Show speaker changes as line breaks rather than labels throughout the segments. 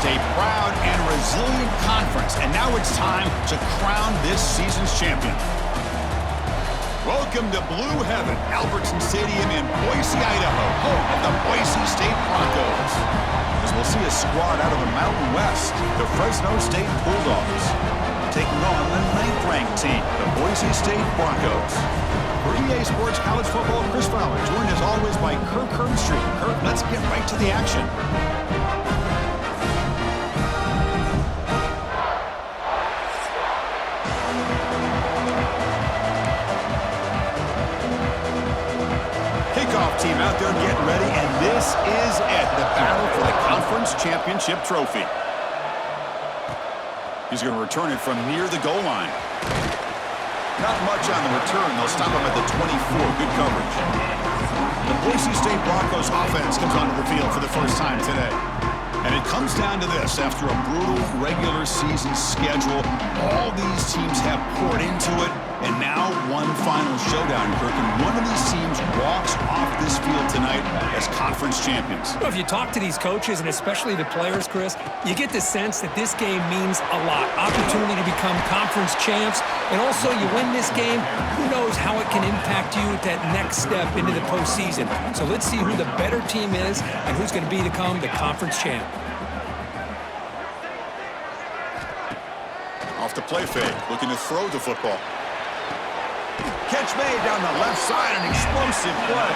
a proud and resilient conference, and now it's time to crown this season's champion. Welcome to Blue Heaven, Albertson Stadium in Boise, Idaho, home of the Boise State Broncos. As we'll see a squad out of the Mountain West, the Fresno State Bulldogs, taking on the 9th-ranked team, the Boise State Broncos. For EA Sports College Football, Chris Fowler, joined as always by Kirk Herbstreit. Kirk, let's get right to the action. Kickoff team out there getting ready, and this is it, the battle for the Conference Championship Trophy. He's going to return it from near the goal line. Not much on the return. They'll stop him at the 24. Good coverage. The Boise State Broncos offense comes onto the field for the first time today. And it comes down to this. After a brutal regular season schedule, all these teams have poured into it, and now one final showdown, Kirk. And one of these teams walks off this field tonight as conference champions.
Well, if you talk to these coaches, and especially the players, Chris, you get the sense that this game means a lot. Opportunity to become conference champs, and also you win this game, who knows how it can impact you at that next step into the postseason. So let's see who the better team is and who's going to become the conference champ.
Off the play fake, looking to throw the football. Catch made down the left side, an explosive play.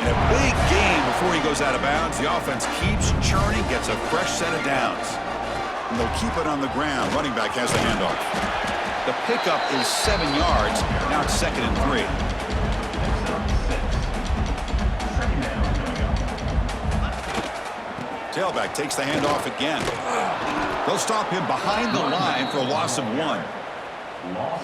And a big gain before he goes out of bounds. The offense keeps churning, gets a fresh set of downs. And they'll keep it on the ground. Running back has the handoff. The pickup is 7 yards. Now it's 2nd and 3. Tailback takes the handoff again. They'll stop him behind the line for a loss of 1.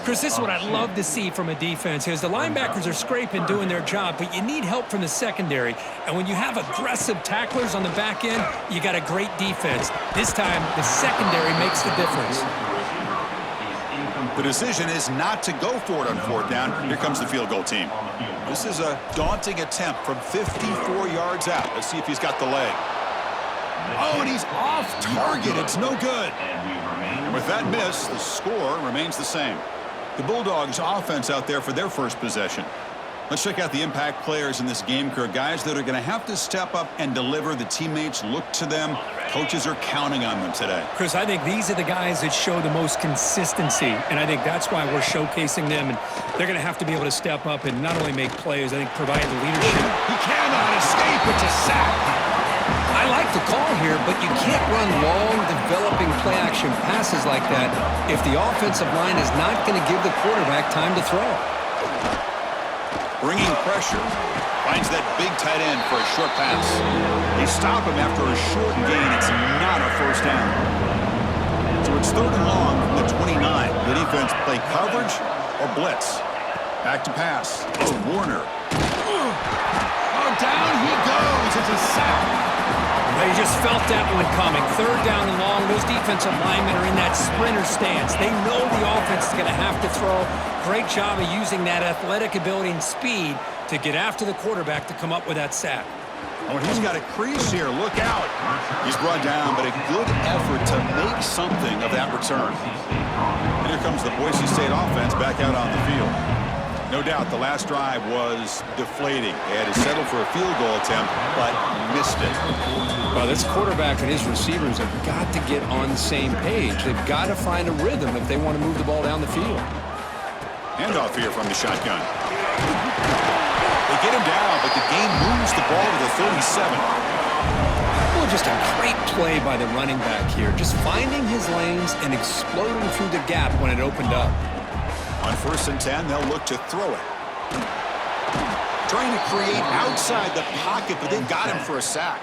Chris, this is what I love to see from a defense is the linebackers are scraping, doing their job, but you need help from the secondary. And when you have aggressive tacklers on the back end, you got a great defense. This time, the secondary makes the difference.
The decision is not to go for it on 4th down. Here comes the field goal team. This is a daunting attempt from 54 yards out. Let's see if he's got the leg. Oh, and he's off target. It's no good. And with that miss, the score remains the same. The Bulldogs offense out there for their first possession. Let's check out the impact players in this game, Kirk. Guys that are going to have to step up and deliver. The teammates look to them. Coaches are counting on them today.
Chris, I think these are the guys that show the most consistency, and I think that's why we're showcasing them. And they're going to have to be able to step up and not only make plays, I think provide the leadership.
He cannot escape. It's a sack.
I like the call here, but you can't run long, developing play-action passes like that if the offensive line is not going to give the quarterback time to throw.
Bringing pressure. Finds that big tight end for a short pass. They stop him after a short gain. It's not a first down. So it's 3rd and long from the 29. The defense play coverage or blitz. Back to pass. It's Warner. Oh, down he goes. It's a sack.
You just felt that one coming. 3rd down and long. Those defensive linemen are in that sprinter stance. They know the offense is going to have to throw. Great job of using that athletic ability and speed to get after the quarterback to come up with that sack.
Oh, and he's got a crease here. Look out. He's brought down, but a good effort to make something of that return. And here comes the Boise State offense back out on the field. No doubt the last drive was deflating. They had to settle for a field goal attempt, but missed it.
Well, this quarterback and his receivers have got to get on the same page. They've got to find a rhythm if they want to move the ball down the field.
Handoff here from the shotgun. They get him down, but the game moves the ball to the 37.
Well, just a great play by the running back here. Just finding his lanes and exploding through the gap when it opened up.
On 1st and 10, they'll look to throw it. Trying to create outside the pocket, but they've got him for a sack.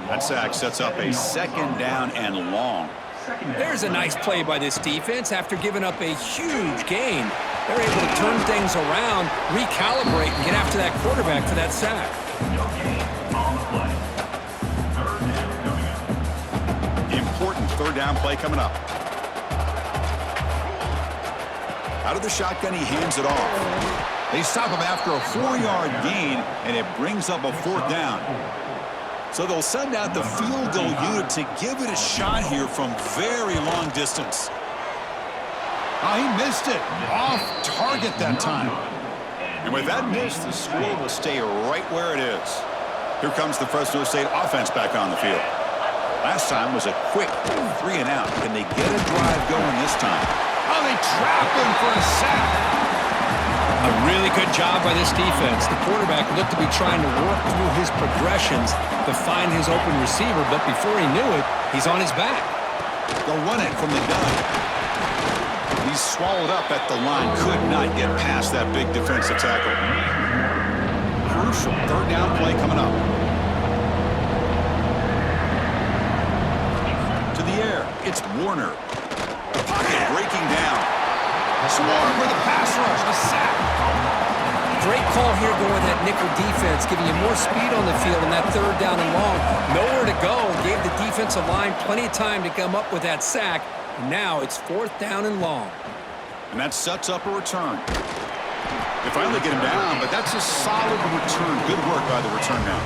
That sack sets up a 2nd down and long.
There's a nice play by this defense. After giving up a huge gain, they're able to turn things around, recalibrate, and get after that quarterback for that sack.
The important 3rd down play coming up. Out of the shotgun, he hands it off. They stop him after a 4-yard gain, and it brings up a 4th down. So they'll send out the field goal unit to give it a shot here from very long distance. Oh, he missed it. Off target that time. And with that miss, the score will stay right where it is. Here comes the Fresno State offense back on the field. Last time was a quick 3 and out. Can they get a drive going this time? Oh, they trap him for a sack.
A really good job by this defense. The quarterback looked to be trying to work through his progressions to find his open receiver, but before he knew it, he's on his back.
They'll run it from the gun. He's swallowed up at the line. Could not get past that big defensive tackle. Crucial third down play coming up. To the air. It's Warner. Pocket breaking down. Swarm with a pass rush. A sack.
Great call here going with that nickel defense, giving you more speed on the field in that third down and long. Nowhere to go. Gave the defensive line plenty of time to come up with that sack. And now it's 4th down and long.
And that sets up a return. They finally get him down, but that's a solid return. Good work by the return now.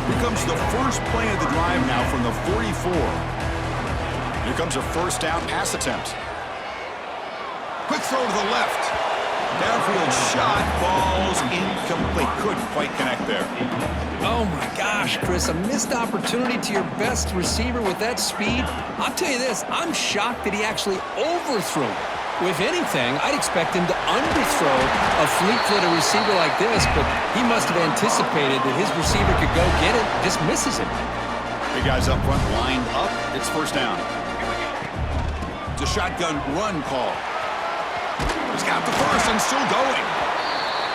Here comes the first play of the drive now from the 44. Here comes a first down pass attempt. Quick throw to the left. Downfield shot falls incomplete. Couldn't quite connect there.
Oh my gosh, Chris, a missed opportunity to your best receiver with that speed. I'll tell you this, I'm shocked that he actually overthrew. If anything, I'd expect him to underthrow a fleet-footed receiver like this, but he must have anticipated that his receiver could go get it, just misses it.
Big guys up front lined up. It's first down. It's a shotgun run call. He's got the first and still going.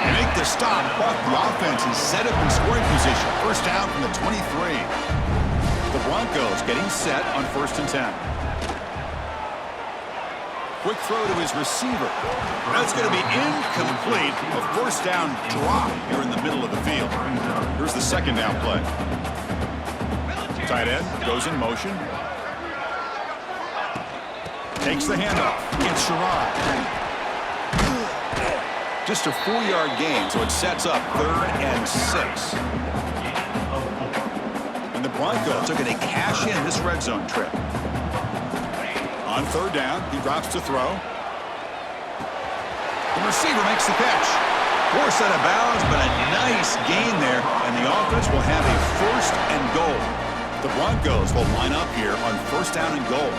They make the stop, but the offense is set up in scoring position. First down from the 23. The Broncos getting set on 1st and 10. Quick throw to his receiver. That's going to be incomplete. A first down drop here in the middle of the field. Here's the second down play. Tight end goes in motion. Takes the handoff. It's Sherrod. Just a 4-yard gain, so it sets up 3rd and 6. And the Broncos are going to cash in this red zone trip. On 3rd down, he drops to throw. The receiver makes the catch. Forced out of bounds, but a nice gain there, and the offense will have a 1st and goal. The Broncos will line up here on 1st down and goal.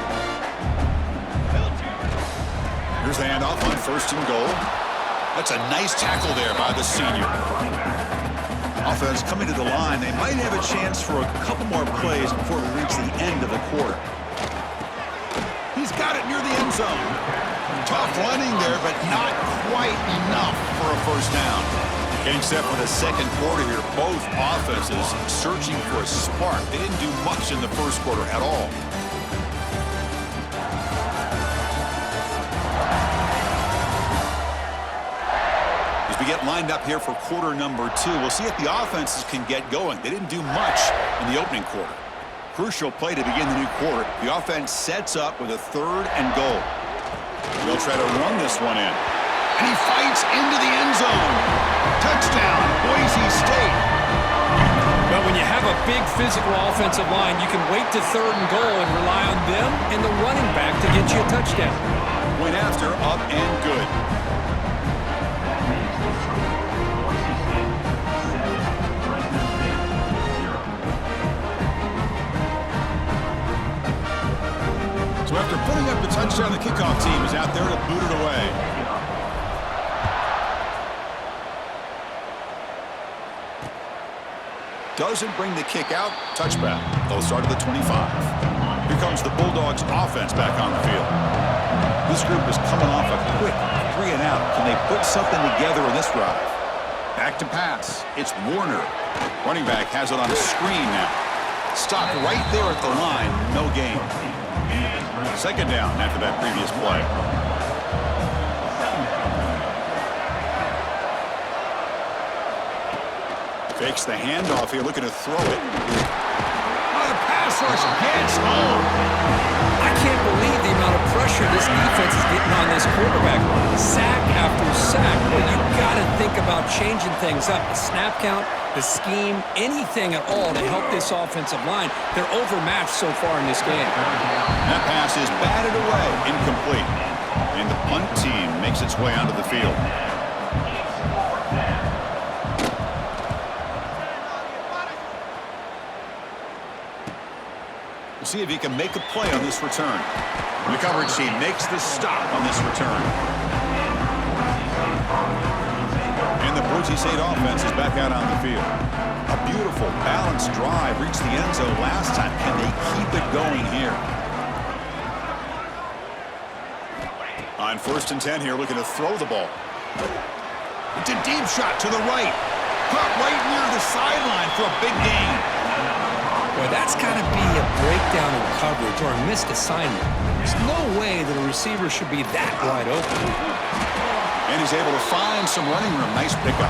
Here's the handoff on 1st and goal. That's a nice tackle there by the senior. Offense coming to the line. They might have a chance for a couple more plays before we reach the end of the quarter. He's got it near the end zone. Tough running there, but not quite enough for a first down. Getting set for the second quarter here. Both offenses searching for a spark. They didn't do much in the first quarter at all. We get lined up here for quarter number 2. We'll see if the offenses can get going. They didn't do much in the opening quarter. Crucial play to begin the new quarter. The offense sets up with a 3rd and goal. They'll try to run this one in. And he fights into the end zone. Touchdown, Boise State.
But when you have a big physical offensive line, you can wait to 3rd and goal and rely on them and the running back to get you a touchdown.
Point after, up and good. So after putting up the touchdown, the kickoff team is out there to boot it away. Doesn't bring the kick out. Touchback. They'll start at the 25. Here comes the Bulldogs offense back on the field. This group is coming off a quick 3 and out. Can they put something together in this drive? Back to pass. It's Warner. Running back has it on a screen now. Stopped right there at the line. No gain. Second down after that previous play. Fakes the handoff here, looking to throw it. Oh, the pass rush gets home.
I can't believe the amount of pressure this defense is getting on this quarterback. Sack after sack. Well, you've got to think about changing things up. The snap count, the scheme, anything at all to help this offensive line. They're overmatched so far in this game.
That pass is batted away, incomplete. And the punt team makes its way onto the field. We'll see if he can make a play on this return. The coverage team makes the stop on this return. And the Boise State offense is back out on the field. A beautiful, balanced drive reached the end zone last time. Can they keep it going here? On 1st and 10 here, looking to throw the ball. It's a deep shot to the right. Caught right near the sideline for a big gain.
Boy, that's got to be a breakdown in coverage or a missed assignment. There's no way that a receiver should be that wide open.
And he's able to find some running room. Nice pickup.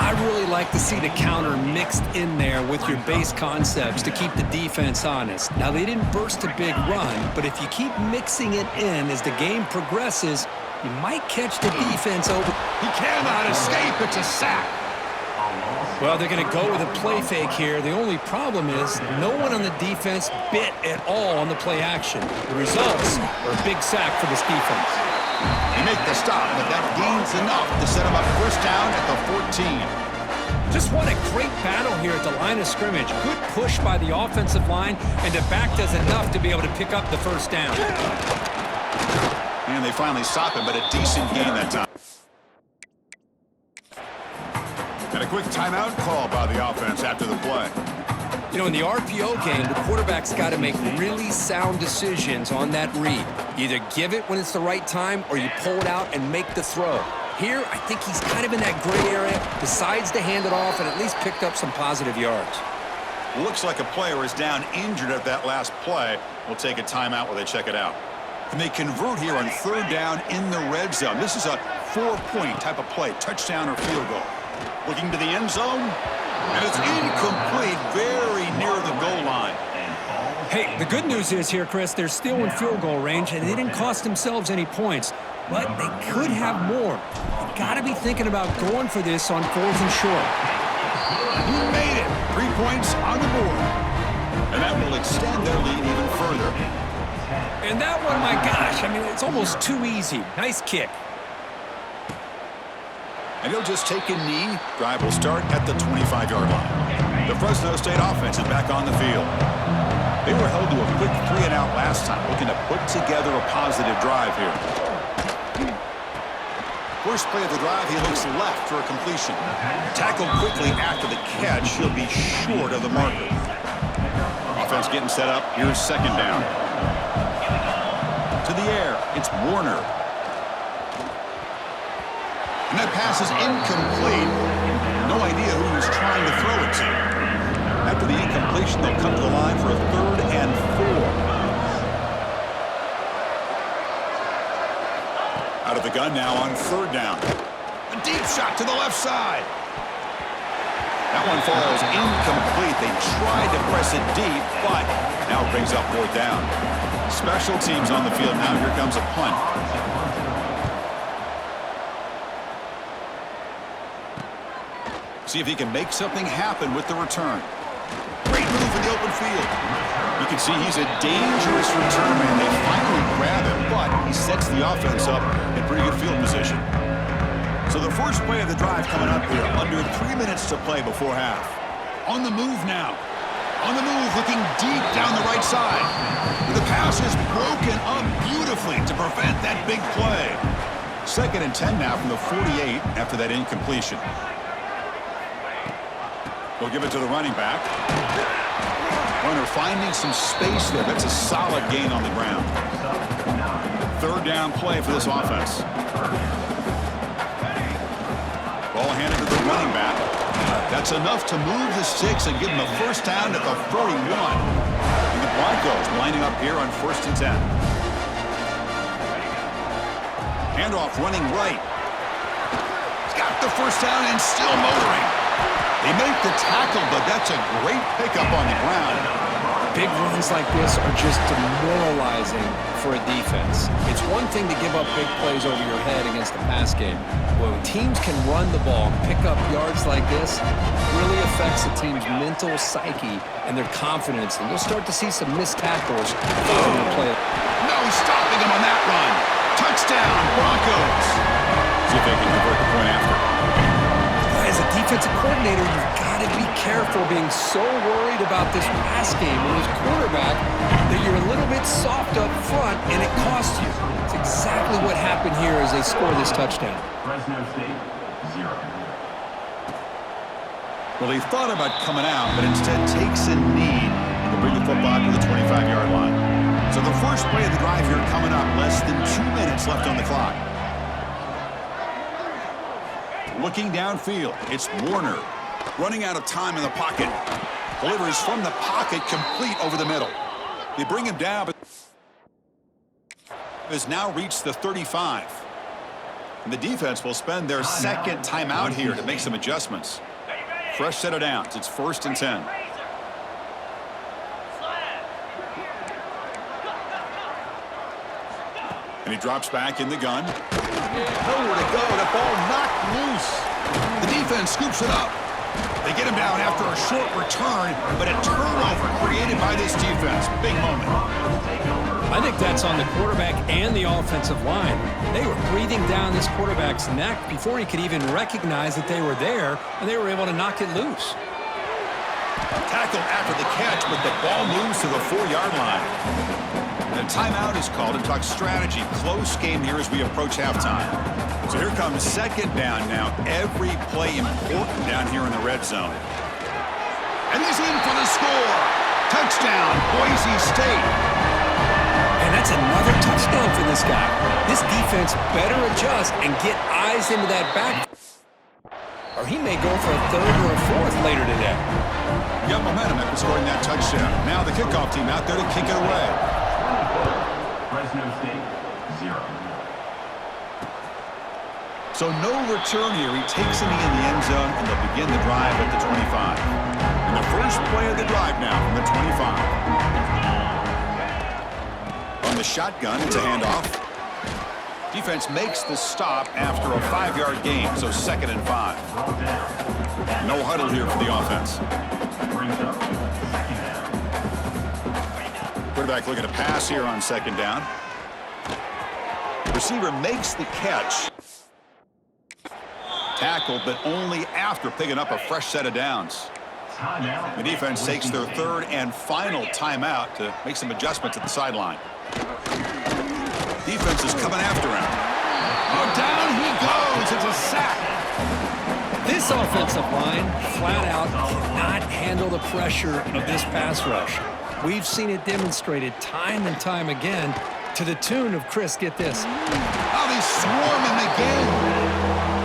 I really like to see the counter mixed in there with your base concepts to keep the defense honest. Now, they didn't burst a big run, but if you keep mixing it in as the game progresses, you might catch the defense over.
He cannot escape. It's a sack.
Well, they're going to go with a play fake here. The only problem is no one on the defense bit at all on the play action. The results are a big sack for this defense.
They make the stop, but that gains enough to set him up 1st down at the 14.
Just what a great battle here at the line of scrimmage. Good push by the offensive line, and the back does enough to be able to pick up the 1st down.
And they finally stop him, but a decent gain that time. And a quick timeout call by the offense after the play.
You know, in the RPO game, the quarterback's got to make really sound decisions on that read. You either give it when it's the right time or you pull it out and make the throw. Here, I think he's kind of in that gray area, decides to hand it off and at least picked up some positive yards.
Looks like a player is down injured at that last play. We'll take a timeout while they check it out. Can they convert here on 3rd down in the red zone? This is a 4-point type of play, touchdown or field goal. Looking to the end zone, and it's incomplete, very near the goal line.
Hey, the good news is here, Chris, they're still in field goal range, and they didn't cost themselves any points, but they could have more. They got to be thinking about going for this on 4th and short.
He made it. 3 points on the board. And that will extend their lead even further.
And that one, my gosh, I mean, it's almost too easy. Nice kick.
And he'll just take a knee. Drive will start at the 25-yard line. The Fresno State offense is back on the field. They were held to a quick 3-and-out last time, looking to put together a positive drive here. First play of the drive, he looks left for a completion. Tackled quickly after the catch, he'll be short of the marker. Offense getting set up. Here's 2nd down. To the air, it's Warner. And that pass is incomplete. No idea who he was trying to throw it to. After the incompletion, they'll come to the line for a 3rd and 4. Out of the gun now on 3rd down. A deep shot to the left side. That one falls incomplete. They tried to press it deep, but now it brings up 4th down. Special teams on the field now. Here comes a punt. See if he can make something happen with the return. Great move in the open field. You can see he's a dangerous return man. They finally grab him, but he sets the offense up in pretty good field position. So the first play of the drive coming up here. Under 3 minutes to play before half. On the move now. On the move, looking deep down the right side. The pass is broken up beautifully to prevent that big play. 2nd and 10 now from the 48 after that incompletion. They'll give it to the running back. Runner finding some space there. That's a solid gain on the ground. 3rd down play for this offense. Ball handed to the running back. That's enough to move the sticks and give him a 1st down at the 41. And the Broncos lining up here on 1st and 10. Handoff running right. He's got the 1st down and still motoring. They make the tackle, but that's a great pickup on the ground.
Big runs like this are just demoralizing for a defense. It's one thing to give up big plays over your head against the pass game. When teams can run the ball, pick up yards like this, it really affects the team's mental psyche and their confidence. And you'll start to see some missed tackles following the play.
No stopping him on that run. Touchdown, Broncos. See if they can convert the point after.
As a defensive coordinator, you've got to be careful being so worried about this pass game and his quarterback that you're a little bit soft up front and it costs you. It's exactly what happened here as they score this touchdown.
Fresno State, 0.
Well, he thought about coming out, but instead takes a knee to bring the football to the 25-yard line. So the first play of the drive here coming up, less than 2 minutes left on the clock. Looking downfield, it's Warner. Running out of time in the pocket. Delivers from the pocket, complete over the middle. They bring him down, but has now reached the 35. And the defense will spend their second timeout here to make some adjustments. Fresh set of downs. It's 1st and 10. And he drops back in the gun. Nowhere to go. The ball knocked loose. The defense scoops it up. They get him down after a short return, but a turnover created by this defense. Big moment.
I think that's on the quarterback and the offensive line. They were breathing down this quarterback's neck before he could even recognize that they were there, and they were able to knock it loose.
Tackle after the catch, but the ball moves to the 4-yard line. The timeout is called and talk strategy. Close game here as we approach halftime. So here comes second down now. Every play important down here in the red zone. And he's in for the score. Touchdown, Boise State.
And that's another touchdown for this guy. This defense better adjust and get eyes into that back. Or he may go for a 3rd or a 4th later today.
Got momentum after scoring that touchdown. Now the kickoff team out there to kick it away.
Fresno State, 0.
So no return here. He takes a knee in the end zone, and they'll begin the drive at the 25. And the first play of the drive now from the 25. On the shotgun, it's a handoff. Defense makes the stop after a 5-yard gain, so 2nd and 5. No huddle here for the offense. Quarterback looking to pass here on 2nd down. Receiver makes the catch. Tackled, but only after picking up a fresh set of downs. The defense takes their 3rd and final timeout to make some adjustments at the sideline. Defense is coming after him. Oh, down he goes. It's a sack.
This offensive line, flat out, cannot handle the pressure of this pass rush. We've seen it demonstrated time and time again to the tune of, Chris, get this.
Oh, they swarm him again.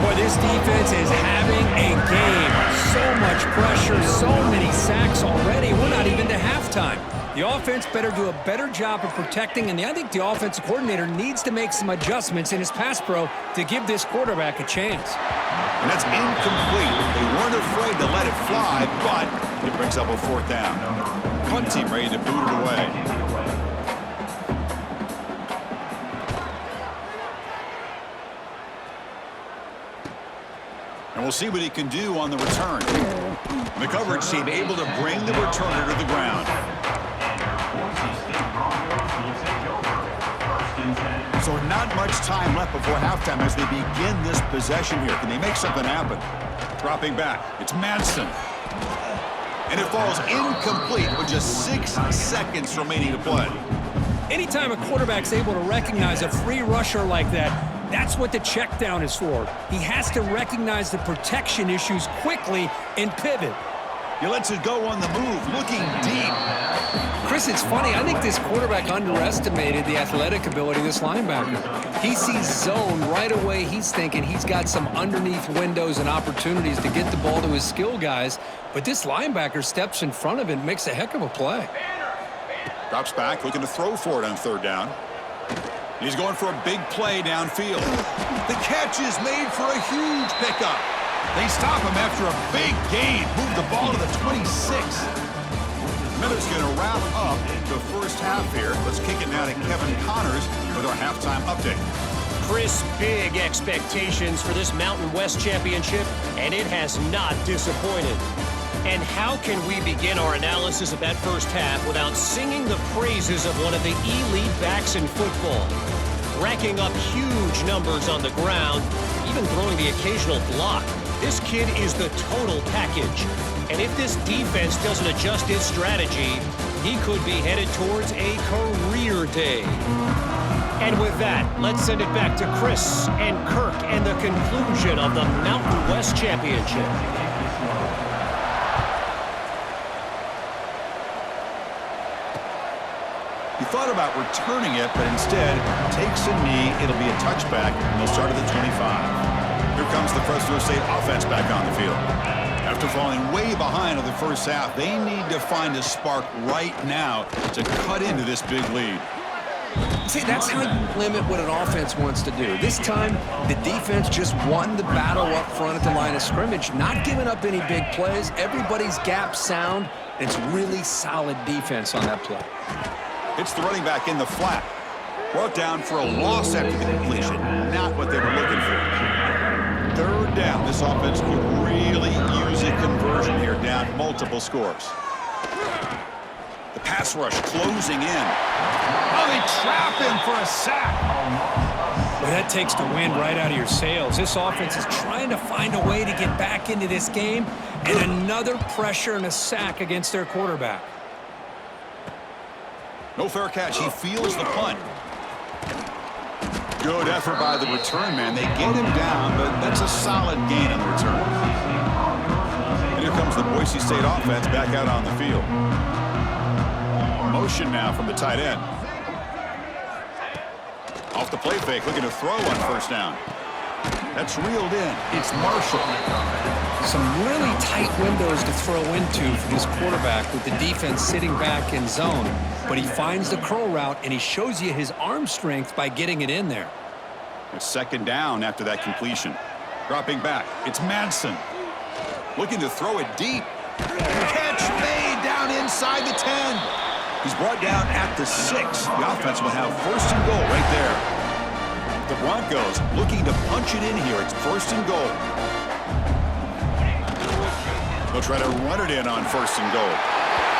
Boy, this defense is having a game. So much pressure, so many sacks already. We're not even to halftime. The offense better do a better job of protecting, and I think the offensive coordinator needs to make some adjustments in his pass pro to give this quarterback a chance.
And that's incomplete. They weren't afraid to let it fly, but it brings up a 4th down. Punt team ready to boot it away. And we'll see what he can do on the return. The coverage team able to bring the returner to the ground. So not much time left before halftime as they begin this possession here. Can they make something happen? Dropping back. It's Manson. And it falls incomplete with just 6 seconds remaining to play.
Anytime a quarterback's able to recognize a free rusher like that, that's what the check down is for. He has to recognize the protection issues quickly and pivot.
He lets it go on the move, looking deep.
Chris, it's funny. I think this quarterback underestimated the athletic ability of this linebacker. He sees zone right away. He's thinking he's got some underneath windows and opportunities to get the ball to his skill guys. But this linebacker steps in front of it and makes a heck of a play.
Drops back, looking to throw for it on 3rd down. He's going for a big play downfield. The catch is made for a huge pickup. They stop him after a big gain. Move the ball to the 26. Minutes going to wrap up the first half here. Let's kick it now to Kevin Connors with our halftime update.
Chris, big expectations for this Mountain West Championship, and it has not disappointed. And how can we begin our analysis of that first half without singing the praises of one of the elite backs in football? Racking up huge numbers on the ground, even throwing the occasional block. This kid is the total package. And if this defense doesn't adjust its strategy, he could be headed towards a career day. And with that, let's send it back to Chris and Kirk and the conclusion of the Mountain West Championship.
He thought about returning it, but instead takes a knee. It'll be a touchback, and they'll start at the 25. Here comes the Fresno State offense back on the field. After falling way behind in the first half, they need to find a spark right now to cut into this big lead.
See, that's how you limit what an offense wants to do. This time, the defense just won the battle up front at the line of scrimmage, not giving up any big plays. Everybody's gap sound. It's really solid defense on that play.
It's the running back in the flat. Brought down for a loss after the completion. Not what they were looking for. Third down. This offense could really use a conversion here, down multiple scores. The pass rush closing in. Oh, they trap him for a sack.
Well, that takes the wind right out of your sails. This offense is trying to find a way to get back into this game, and another pressure and a sack against their quarterback.
No fair catch. He feels the punt. Good effort by the return man. They get him down, but that's a solid gain on the return. And here comes the Boise State offense back out on the field. Motion now from the tight end. Off the play fake, looking to throw on first down. That's reeled in. It's Marshall.
Some really tight windows to throw into for this quarterback with the defense sitting back in zone. But he finds the curl route, and he shows you his arm strength by getting it in there.
It's second down after that completion. Dropping back, it's Madsen. Looking to throw it deep. Catch made down inside the 10. He's brought down at the 6. The offense will have first and goal right there. The Broncos looking to punch it in here. It's first and goal. They'll try to run it in on first and goal.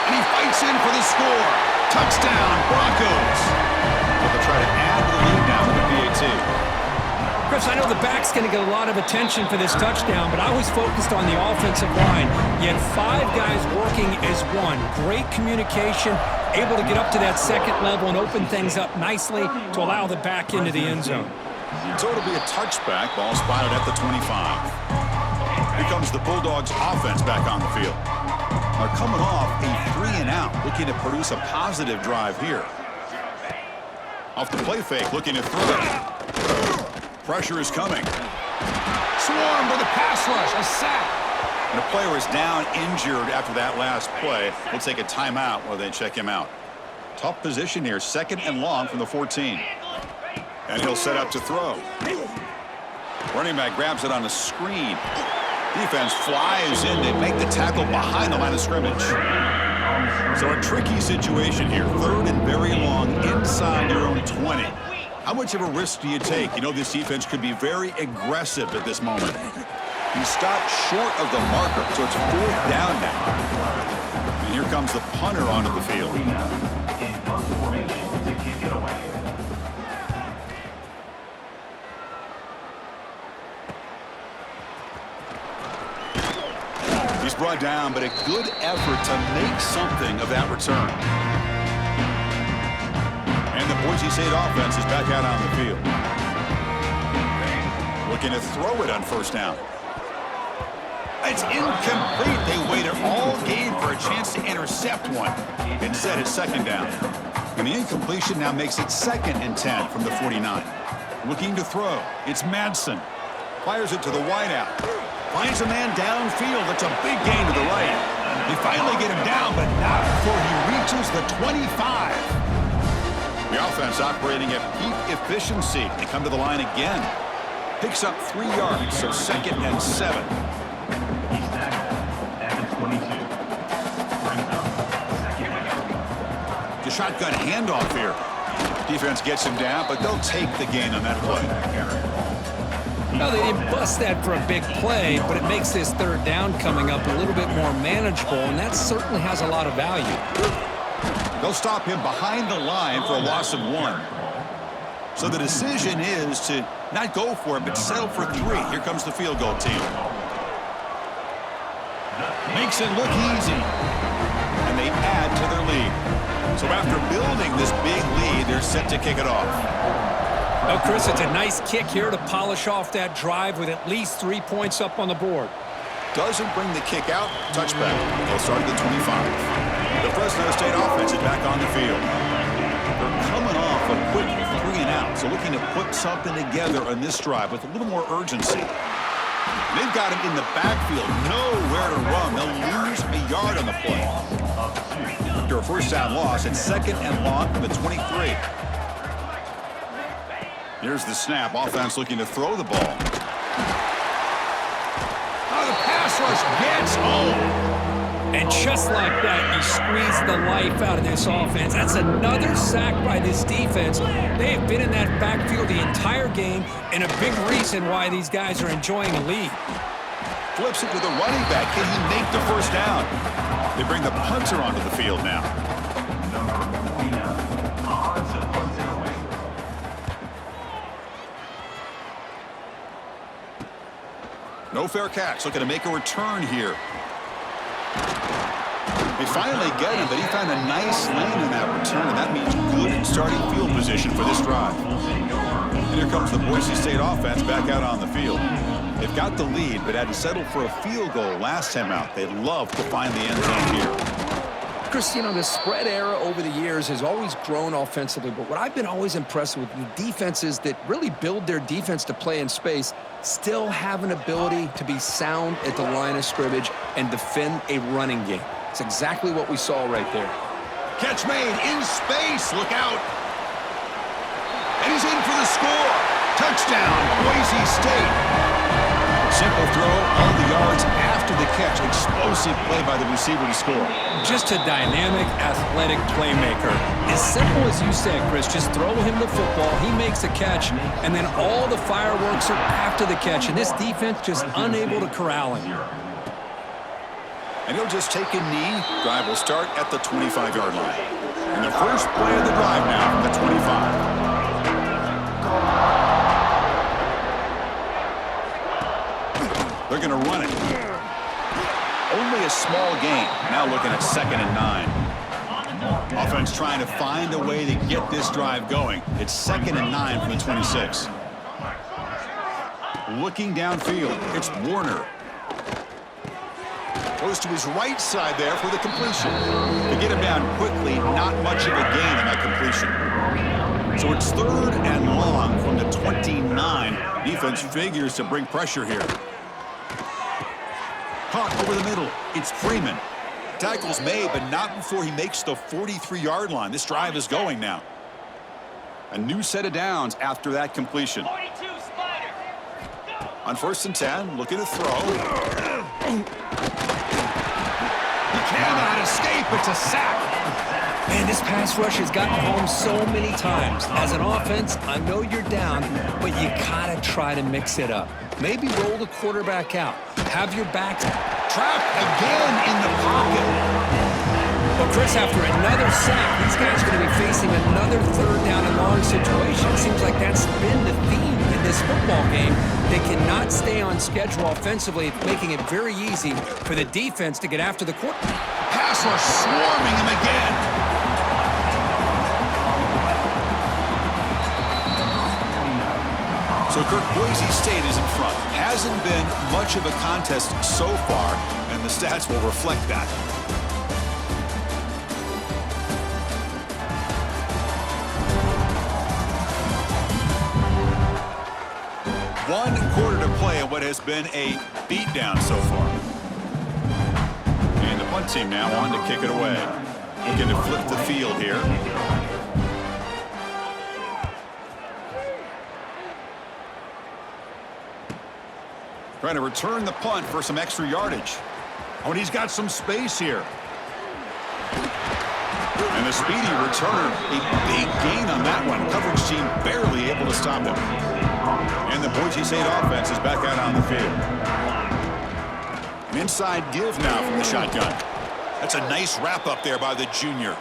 And he fights in for the score. Touchdown, Broncos. They'll try to add to the lead now with the PAT.
Chris, I know the back's going to get a lot of attention for this touchdown, but I was focused on the offensive line. You had 5 guys working as one. Great communication, able to get up to that second level and open things up nicely to allow the back into the end zone.
So it'll be a touchback, ball spotted at the 25. Here comes the Bulldogs offense back on the field. They're coming off a 3-and-out, looking to produce a positive drive here. Off the play fake, looking to throw it. Pressure is coming. Swarm with a pass rush, a sack. And a player is down injured after that last play. We'll take a timeout while they check him out. Tough position here, second and long from the 14. And he'll set up to throw. Running back grabs it on a screen. Defense flies in. They make the tackle behind the line of scrimmage. So a tricky situation here. Third and very long inside your own 20. How much of a risk do you take? You know this defense could be very aggressive at this moment. He stopped short of the marker, so it's fourth down now. And here comes the punter onto the field. He's brought down, but a good effort to make something of that return. And the Boise State offense is back out on the field. Looking to throw it on first down. It's incomplete. They waited all game for a chance to intercept one. Instead, it's second down. And the incompletion now makes it 2nd and 10 from the 49. Looking to throw. It's Madsen. Fires it to the wideout. Finds a man downfield. That's a big gain to the right. They finally get him down, but not before he reaches the 25. The offense operating at peak efficiency. They come to the line again. Picks up 3 yards, so 2nd and 7.
He's tackled at the 22. Brings up 2nd
shotgun handoff here. Defense gets him down, but they'll take the gain on that play.
No, they didn't bust that for a big play, but it makes this third down coming up a little bit more manageable, and that certainly has a lot of value.
They'll stop him behind the line for a loss of 1. So the decision is to not go for it, but settle for 3. Here comes the field goal team. Makes it look easy. And they add to their lead. So after building this big lead, they're set to kick it off.
Well, Chris, it's a nice kick here to polish off that drive with at least 3 points up on the board.
Doesn't bring the kick out. Touchback. They'll start at the 25. The Fresno State offense is back on the field. They're coming off a quick 3 and out, so looking to put something together on this drive with a little more urgency. They've got him in the backfield, nowhere to run. They'll lose a yard on the play. After a first down loss, it's 2nd and long from the 23. Here's the snap. Offense looking to throw the ball. Oh, the pass rush gets home.
And just like that, you squeeze the life out of this offense. That's another sack by this defense. They have been in that backfield the entire game, and a big reason why these guys are enjoying a lead.
Flips it to the running back. Can he make the first down? They bring the punter onto the field now. No fair catch. Looking to make a return here. They finally get him, but he found a nice lane in that return, and that means good starting field position for this drive. And here comes the Boise State offense back out on the field. They've got the lead, but had to settle for a field goal last time out. They'd love to find the end zone here.
Chris, you know, the spread era over the years has always grown offensively, but what I've been always impressed with the defenses that really build their defense to play in space still have an ability to be sound at the line of scrimmage and defend a running game. It's exactly what we saw right there.
Catch made in space. Look out. And he's in for the score. Touchdown, Boise State. Simple throw, all the yards after the catch. Explosive play by the receiver to score.
Just a dynamic, athletic playmaker. As simple as you said, Chris, just throw him the football, he makes the catch, and then all the fireworks are after the catch. And this defense just unable to corral him.
And he'll just take a knee. Drive will start at the 25-yard line. And the first play of the drive now from the 25. They're going to run it. Only a small gain. Now looking at 2nd and 9. Offense trying to find a way to get this drive going. It's 2nd and 9 from the 26. Looking downfield, it's Warner. Goes to his right side there for the completion. To get him down quickly, not much of a gain on that completion. So it's 3rd and long from the 29. Defense figures to bring pressure here. Caught over the middle. It's Freeman. Tackle's made, but not before he makes the 43-yard line. This drive is going now. A new set of downs after that completion. On 1st and 10, looking to throw. He cannot escape. It's a sack.
Man, this pass rush has gotten home so many times. As an offense, I know you're down, but you gotta try to mix it up. Maybe roll the quarterback out. Have your backs
trapped again in the pocket.
Well, Chris, after another sack, these guys are going to be facing another 3rd down and long situation. It seems like that's been the theme in this football game. They cannot stay on schedule offensively, making it very easy for the defense to get after the quarterback.
Pass rush swarming him again. So Kirk, Boise State is in front. Hasn't been much of a contest so far, and the stats will reflect that. One quarter to play in what has been a beatdown so far. And the punt team now on to kick it away. Looking to flip the field here. Trying to return the punt for some extra yardage. Oh, and he's got some space here. And the speedy returner, a big gain on that one. Coverage team barely able to stop him. And the Boise State offense is back out on the field. An inside give now from the shotgun. That's a nice wrap up there by the junior.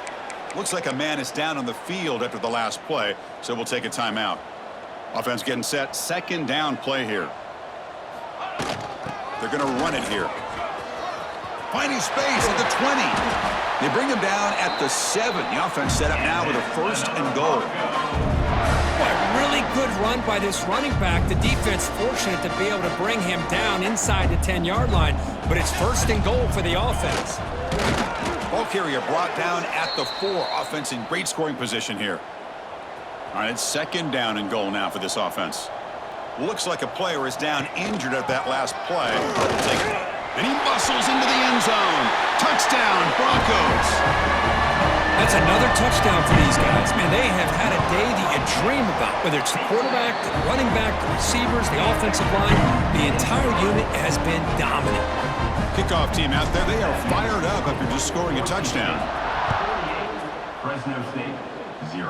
Looks like a man is down on the field after the last play, so we'll take a timeout. Offense getting set. Second down play here. They're going to run it here. Finding space at the 20. They bring him down at the 7. The offense set up now with a 1st and goal.
Boy, really good run by this running back. The defense fortunate to be able to bring him down inside the 10-yard line, but it's 1st and goal for the offense.
Ball carrier brought down at the 4. Offense in great scoring position here. All right, it's 2nd down and goal now for this offense. Looks like a player is down injured at that last play. And he muscles into the end zone. Touchdown, Broncos.
That's another touchdown for these guys. Man, they have had a day that you dream about. Whether it's the quarterback, the running back, the receivers, the offensive line, the entire unit has been dominant.
Kickoff team out there, they are fired up after just scoring a touchdown.
Fresno State, 0.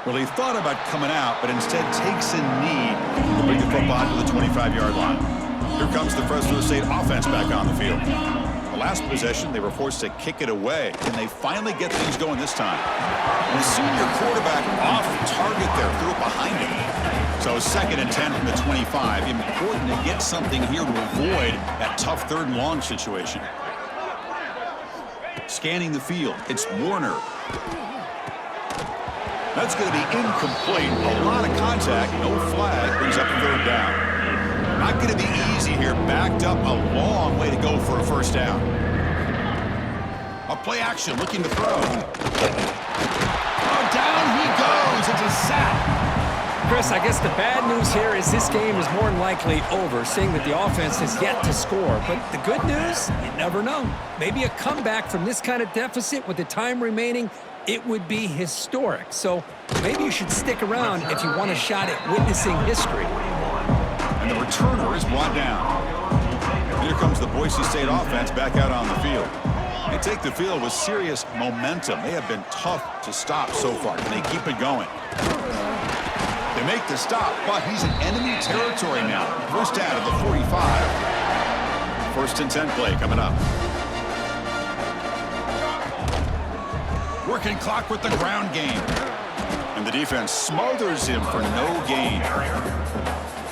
Well, he thought about coming out, but instead takes a knee to bring the football to the 25-yard line. Here comes the Fresno State offense back on the field. The last possession, they were forced to kick it away. Can they finally get things going this time? And the senior quarterback off target there, threw it behind him. So 2nd and 10 from the 25. Important to get something here to avoid that tough 3rd and long situation. Scanning the field, it's Warner. That's going to be incomplete. A lot of contact, no flag, brings up 3rd down. Not going to be easy here. Backed up a long way to go for a 1st down. A play action, looking to throw. Oh, down he goes. It's a sack.
Chris, I guess the bad news here is this game is more than likely over, seeing that the offense has yet to score. But the good news, you never know. Maybe a comeback from this kind of deficit with the time remaining, it would be historic. So maybe you should stick around if you want a shot at witnessing history.
And the returner is brought down. Here comes the Boise State offense back out on the field. They take the field with serious momentum. They have been tough to stop so far. Can they keep it going? They make the stop, but he's in enemy territory now. 1st down at the 45. 1st and 10 play coming up. Working clock with the ground game. And the defense smothers him for no gain.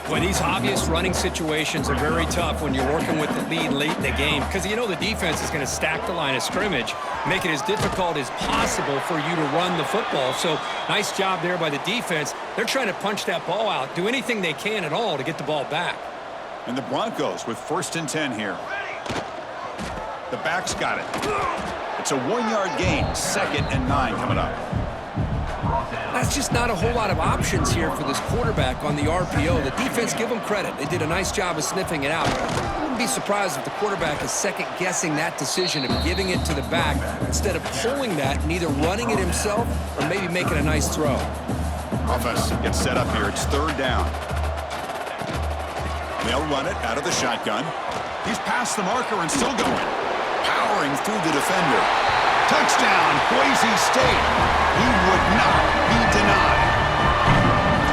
Boy, these obvious running situations are very tough when you're working with the lead late in the game because you know the defense is going to stack the line of scrimmage, make it as difficult as possible for you to run the football. So nice job there by the defense. They're trying to punch that ball out, do anything they can at all to get the ball back.
And the Broncos with 1st and 10 here. The back's got it. It's a 1-yard gain. 2nd and 9 coming up.
That's just not a whole lot of options here for this quarterback on the RPO. The defense, give them credit. They did a nice job of sniffing it out. I wouldn't be surprised if the quarterback is second-guessing that decision of giving it to the back instead of pulling that and either running it himself or maybe making a nice throw.
Offense gets set up here. It's 3rd down. They'll run it out of the shotgun. He's past the marker and still going. Powering through the defender. Touchdown, Boise State. He would not be denied.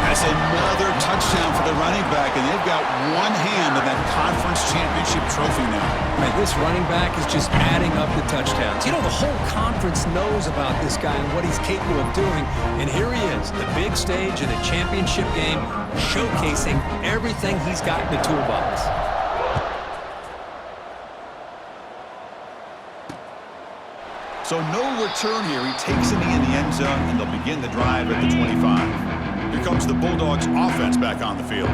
That's another touchdown for the running back, and they've got one hand on that conference championship trophy now.
Right, this running back is just adding up the touchdowns. You know, the whole conference knows about this guy and what he's capable of doing, and here he is, the big stage of the championship game, showcasing everything he's got in the toolbox.
So no return here. He takes it in the end zone, and they'll begin the drive at the 25. Here comes the Bulldogs offense back on the field.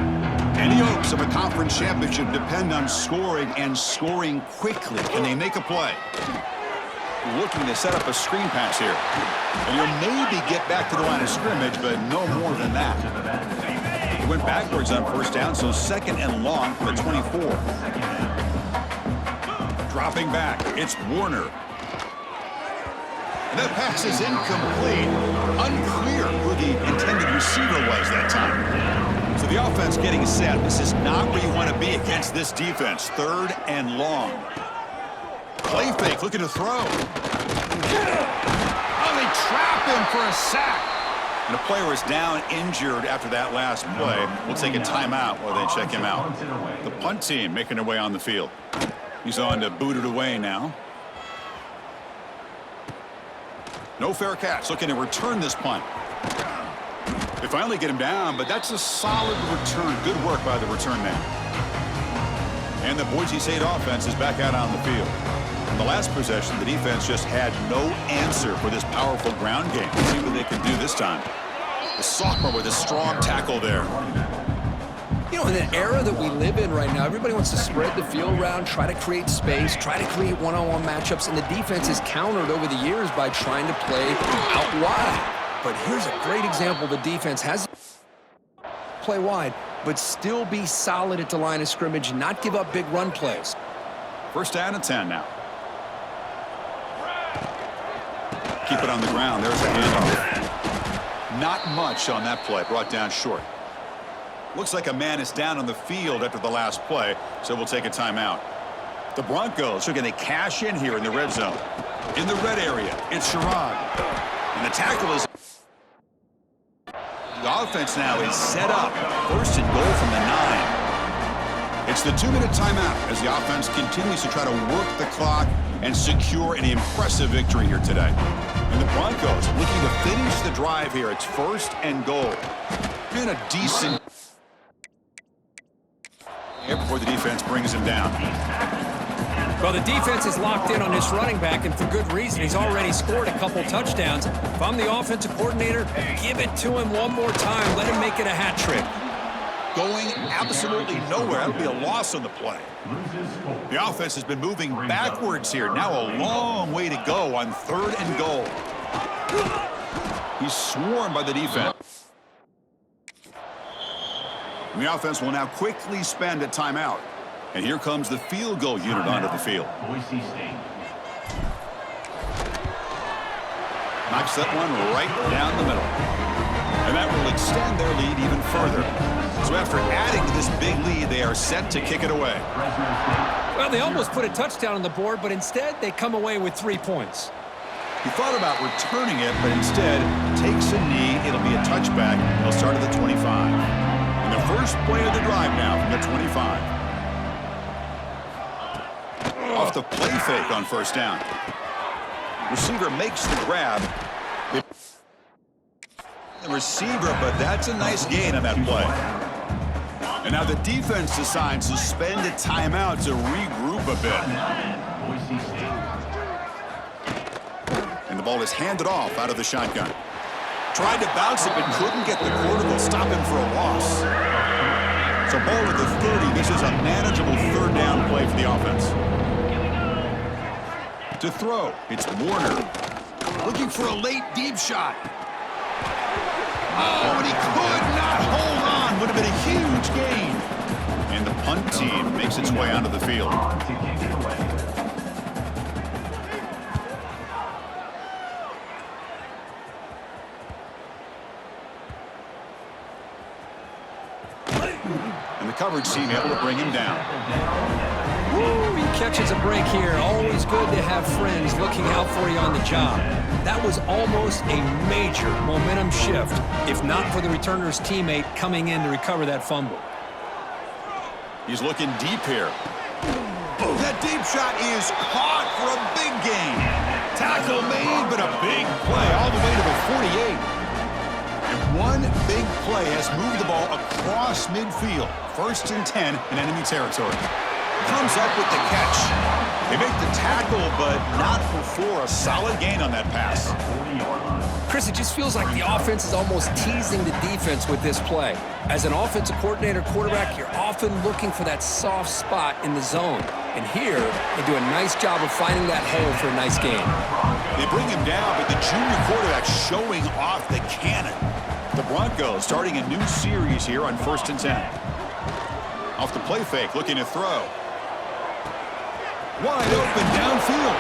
Any hopes of a conference championship depend on scoring and scoring quickly. Can they make a play? Looking to set up a screen pass here. And he'll maybe get back to the line of scrimmage, but no more than that. He went backwards on 1st down, so 2nd and long for the 24. Dropping back, it's Warner. And that pass is incomplete. Unclear who the intended receiver was that time. So the offense getting set. This is not where you want to be against this defense. 3rd and long. play fake, looking to throw. Oh, they trap him for a sack. And a player is down injured after that last play. We'll take a timeout while they check him out. The punt team making their way on the field. He's on to boot it away now. No fair catch, looking to return this punt. They finally get him down, but that's a solid return. Good work by the return man. And the Boise State offense is back out on the field. In the last possession, the defense just had no answer for this powerful ground game. Let's see what they can do this time. The sophomore with a strong tackle there.
You know, in the era that we live in right now, everybody wants to spread the field around, try to create space, try to create one-on-one matchups, and the defense is countered over the years by trying to play out wide. But here's a great example. The defense has play wide, but still be solid at the line of scrimmage, not give up big run plays.
First down and 10 now. Keep it on the ground. There's a handoff. Not much on that play. Brought down short. Looks like a man is down on the field after the last play, so we'll take a timeout. The Broncos are going to cash in here in the red zone. In the red area, it's Sherrod. And the tackle is... The offense now is set up. First and goal from the 9. It's the 2-minute timeout as the offense continues to try to work the clock and secure an impressive victory here today. And the Broncos looking to finish the drive here. It's first and goal. And a decent... before the defense brings him down.
Well, the defense is locked in on this running back, and for good reason. He's already scored a couple touchdowns. If I'm the offensive coordinator, give it to him one more time. Let him make it a hat trick.
Going absolutely nowhere. That'll be a loss on the play. The offense has been moving backwards here. Now a long way to go on third and goal. He's swarmed by the defense. And the offense will now quickly spend a timeout. And here comes the field goal unit onto the field.
Boise State.
Knocks that one right down the middle. And that will extend their lead even further. So after adding to this big lead, they are set to kick it away.
Well, they almost put a touchdown on the board, but instead they come away with 3 points.
He thought about returning it, but instead takes a knee. It'll be a touchback. He'll start at the 25. And the first play of the drive now from the 25. Off the play fake on first down. Receiver makes the grab. The receiver, but that's a nice gain on that play. And now the defense decides to spend a timeout to regroup a bit.
Boise State.
And the ball is handed off out of the shotgun. Tried to bounce it, but couldn't get the quarter to stop him for a loss. So ball at the 30. This is a manageable third down play for the offense. To throw, it's Warner. Looking for a late deep shot. Oh, and he could not hold on. Would have been a huge gain. And the punt team makes its way onto the field.
To kick it away.
And the coverage team able to bring him down.
Woo, he catches a break here. Always good to have friends looking out for you on the job. That was almost a major momentum shift, if not for the returner's teammate coming in to recover that fumble.
He's looking deep here. That deep shot is caught for a big gain. Tackle made, but a big play all the way to the 48. And one big play has moved the ball across midfield. First and 10 in enemy territory. Comes up with the catch. They make the tackle, but not before a solid gain on that pass.
Chris, it just feels like the offense is almost teasing the defense with this play. As an offensive coordinator, quarterback, you're often looking for that soft spot in the zone. And here, they do a nice job of finding that hole for a nice gain.
They bring him down, but the junior quarterback showing off the cannon. The Broncos starting a new series here on first and 10. Off the play fake, looking to throw. Wide open downfield.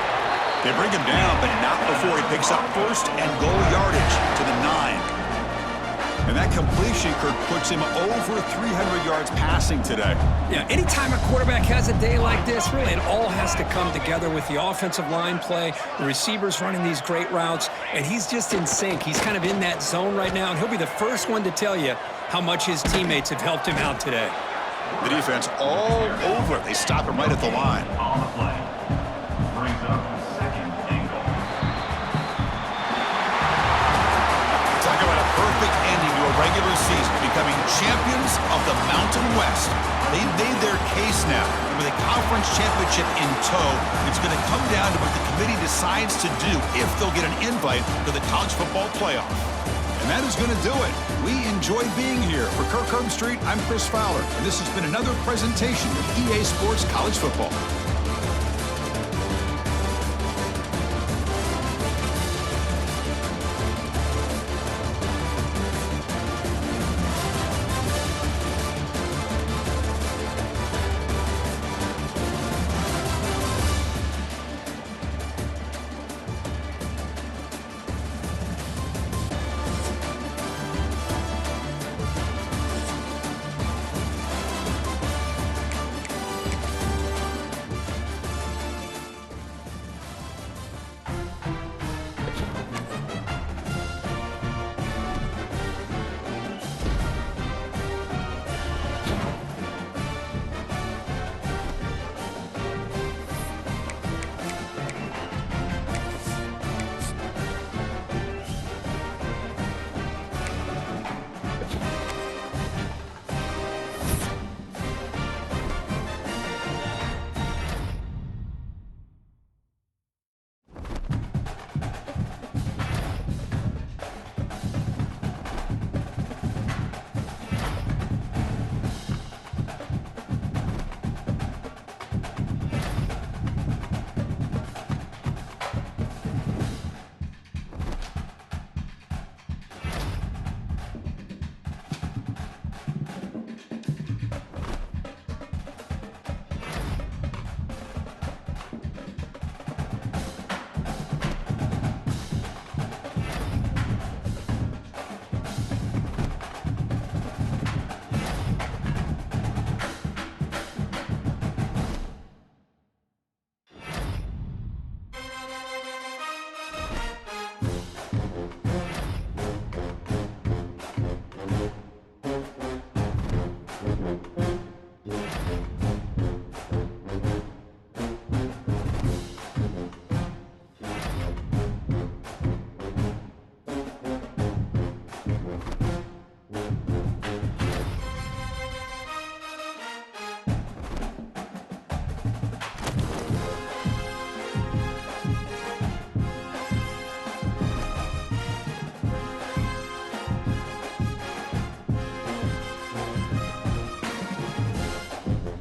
They bring him down, but not before he picks up first and goal yardage to the 9. And that completion, Kirk, puts him over 300 yards passing today.
Yeah, anytime a quarterback has a day like this, really, it all has to come together with the offensive line play, the receivers running these great routes, and he's just in sync. He's kind of in that zone right now, and he'll be the first one to tell you how much his teammates have helped him out today.
The defense all over it. They stop him right at the line.
On the play. Brings up second and goal.
Talk about a perfect ending to a regular season, becoming champions of the Mountain West. They've made their case now. And with a conference championship in tow, it's going to come down to what the committee decides to do if they'll get an invite to the college football playoff. And that is going to do it. We enjoy being here. For Kirk Herbstreit, I'm Chris Fowler, and this has been another presentation of EA Sports College Football.